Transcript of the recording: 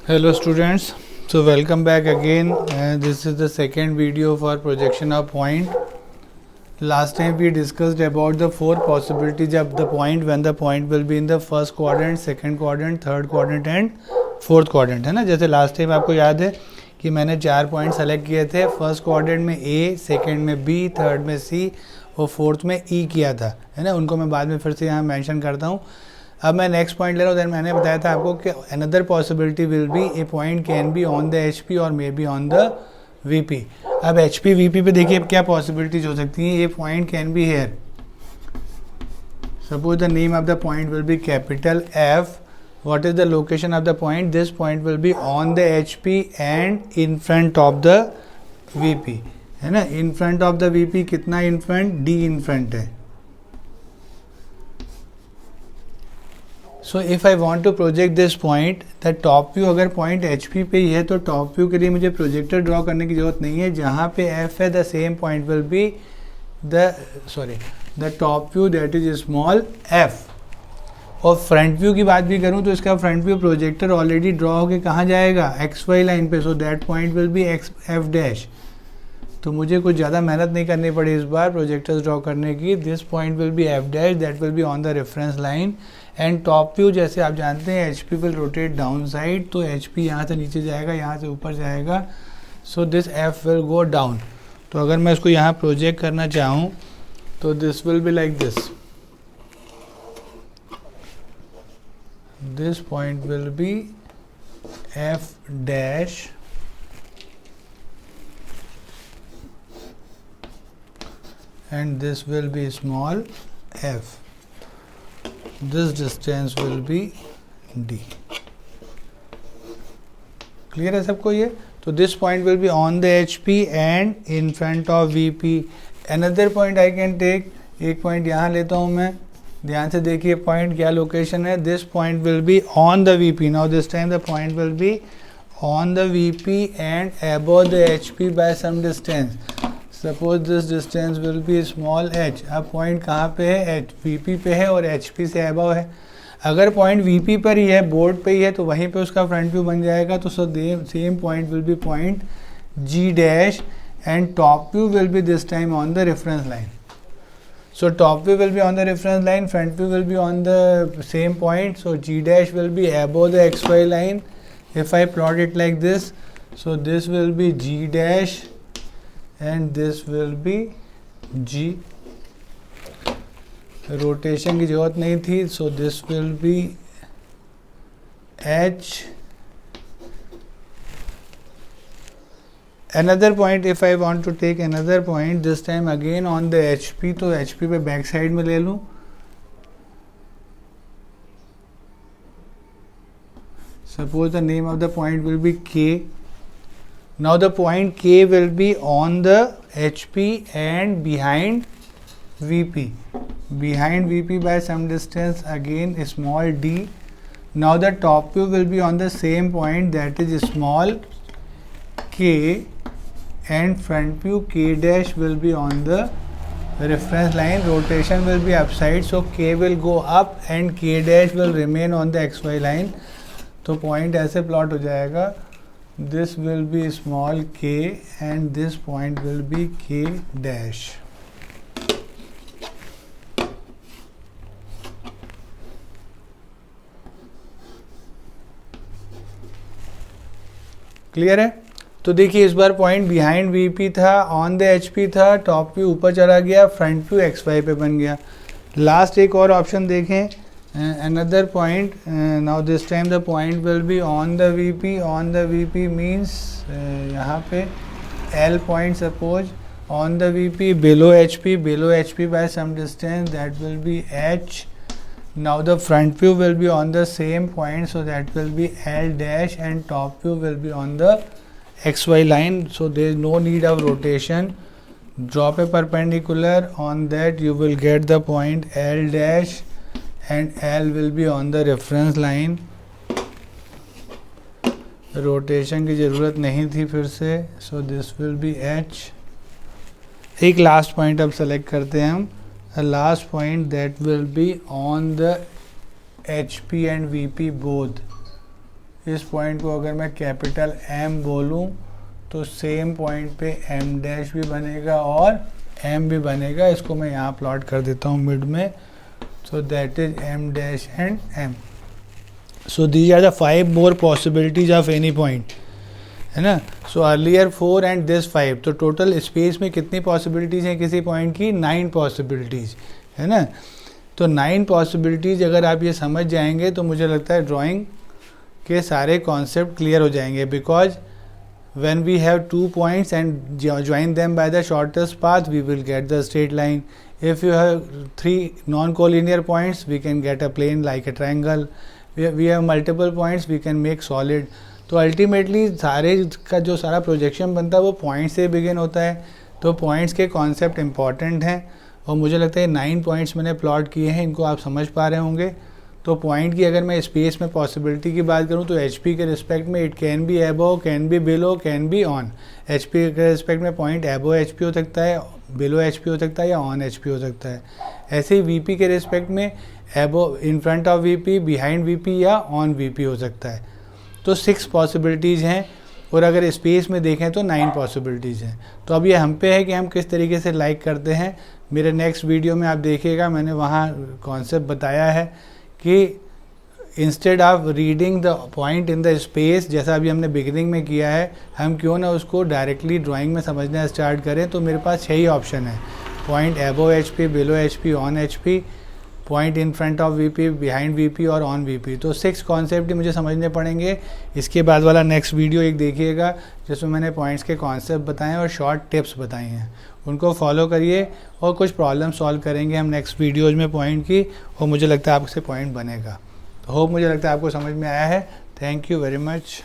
Hello students, so welcome back again. This is the second video for projection of point. Last time we discussed about the four possibilities of the point when the point will be in the first quadrant, second quadrant, third quadrant and fourth quadrant, है ना. जैसे last time आपको याद है कि मैंने 4 point select किए थे. फर्स्ट क्वाड्रेंट में ए, सेकंड में बी, थर्ड में सी और फोर्थ में ई किया था, है ना. उनको मैं बाद में फिर से यहाँ मेंशन करता हूँ. अब मैं नेक्स्ट पॉइंट ले रहा हूँ. देन मैंने बताया था आपको कि another possibility will be a point can be on the H P और may be on the V P. अब एच पी वी पी पे देखिए क्या पॉसिबिलिटीज हो सकती हैं. A point can be here. Suppose the name of the point will be capital F. What is the location of the point? This point will be on the H P and in front of the V P, है ना. In front of the V P कितना in front? D in front है. So if I want to project this point, the top view अगर point H P पे ही है तो top view के लिए मुझे प्रोजेक्टर ड्रॉ करने की जरूरत नहीं है. जहाँ पे एफ है the same point will be the top view that is small F. और फ्रंट व्यू की बात भी करूँ तो इसका front view projector already draw होके कहाँ जाएगा? एक्स वाई लाइन पे. So that point will B x F dash. तो मुझे कुछ ज़्यादा मेहनत नहीं करनी पड़ी इस बार प्रोजेक्टर्स ड्रॉ करने की. This point will B F dash that will be on the reference line. And top view जैसे आप जानते हैं H P will rotate down side. तो एच पी यहाँ से नीचे जाएगा, यहाँ से ऊपर जाएगा. So this F will go down. तो अगर मैं इसको यहाँ प्रोजेक्ट करना चाहूँ तो this will be like this. This point will B F dash and this will be small f. This distance will be d. Clear है सबको ये? तो this point will be on the HP and in front of VP. Another point I can take. एक point यहाँ लेता हूँ मैं. ध्यान से देखिए पॉइंट क्या लोकेशन है. This point will be on the VP. Now this time the point will be on the VP and above the HP by some distance. Suppose this distance will be small H. अब point कहाँ पे है? H we P पे है और H P से above है. अगर पॉइंट वी पी पर ही है, बोर्ड पे ही है, तो वहीं पे उसका फ्रंट व्यू बन जाएगा. तो same point will be point G dash and top view will be this time on the reference line. So top view will be on the reference line, front view will be on the same point. So G dash will be above the X Y line. If I plot it like this, so this will be G dash and this will be G. Rotation की जरूरत नहीं थी. so this will be H. another point if I want to take another point, this time again on the HP. तो HP पे back side में ले लूँ. suppose the name of the point will be K. Now the point K will be on the HP and behind VP. Behind VP by some distance, again small d. Now the top view will be on the same point, that is small k, and front view K dash will be on the reference line. Rotation will be upside, so K will go up and K dash will remain on the XY line. तो point ऐसे plot हो जाएगा. This will be small k and this point will be K dash. Clear है? तो देखिए इस बार point behind VP था, on the HP था, टॉप व्यू ऊपर चला गया, फ्रंट व्यू एक्स वाई पे बन गया. लास्ट एक और ऑप्शन देखें. another point. Now this time the point will be on the VP. On the VP means यहाँ पे L point suppose on the VP below HP by some distance, that will be H. Now the front view will be on the same point, so that will be L dash and top view will be on the XY line. So there is no need of rotation. Drop a perpendicular on that, you will get the point L dash and L will be on the reference line. Rotation की ज़रूरत नहीं थी फिर से. सो this will B H. एक last point अब select करते हैं हम. Last point that will be on the HP and VP both. इस पॉइंट को अगर मैं कैपिटल M बोलूँ तो सेम पॉइंट पे M डैश भी बनेगा और M भी बनेगा। इसको मैं यहाँ प्लॉट कर देता हूँ मिड में। So that is M dash and M। So these are the 5 more possibilities of any point, है ना। सो अर्लियर 4 एंड दिस 5, तो टोटल स्पेस में कितनी पॉसिबिलिटीज़ हैं किसी पॉइंट की? 9 पॉसिबिलिटीज़, है ना। तो 9 पॉसिबिलिटीज़ अगर आप ये समझ जाएंगे तो मुझे लगता है ड्राइंग के सारे कॉन्सेप्ट क्लियर हो जाएंगे। Because when we have 2 points and join them by the shortest path, we will get the straight line. If you have 3 non-collinear points, we can get a plane like a triangle. We have multiple points, we can make solid. तो ultimately सारे का जो सारा projection बनता है वो point से begin होता है। तो पॉइंट्स के कॉन्सेप्ट इंपॉर्टेंट हैं और मुझे लगता है 9 पॉइंट्स मैंने प्लॉट किए हैं, इनको आप समझ पा रहे होंगे। तो पॉइंट की अगर मैं स्पेस में पॉसिबिलिटी की बात करूं तो HP के रिस्पेक्ट में इट कैन बी एबो, can be below, can be on. HP के रिस्पेक्ट में पॉइंट एबो HP हो सकता है, बिलो HP हो सकता है या ऑन HP हो सकता है। ऐसे ही VP के रिस्पेक्ट में एबो, इन front of VP, behind VP या ऑन VP हो सकता है। तो 6 पॉसिबिलिटीज़ हैं और अगर स्पेस में देखें तो 9 पॉसिबिलिटीज़ हैं। तो अब ये हम पे है कि हम किस तरीके से लाइक करते हैं। मेरे नेक्स्ट वीडियो में आप देखिएगा, मैंने वहाँ कॉन्सेप्ट बताया है कि instead of reading the point in the space, जैसा अभी हमने बिगिनिंग में किया है, हम क्यों ना उसको डायरेक्टली ड्राइंग में समझना स्टार्ट करें। तो मेरे पास 6 ही ऑप्शन है, पॉइंट एबो HP, below HP, on HP, point in front of VP, behind VP और ऑन VP। तो 6 कॉन्सेप्ट ही मुझे समझने पड़ेंगे। इसके बाद वाला नेक्स्ट वीडियो एक देखिएगा जिसमें मैंने पॉइंट्स के कॉन्सेप्ट बताए हैं और शॉर्ट टिप्स बताई हैं, उनको फॉलो करिए और कुछ प्रॉब्लम सॉल्व करेंगे हम नेक्स्ट वीडियोज़ में पॉइंट की, और मुझे लगता है आपसे पॉइंट बनेगा। तो होप मुझे लगता है आपको समझ में आया है। Thank you very much.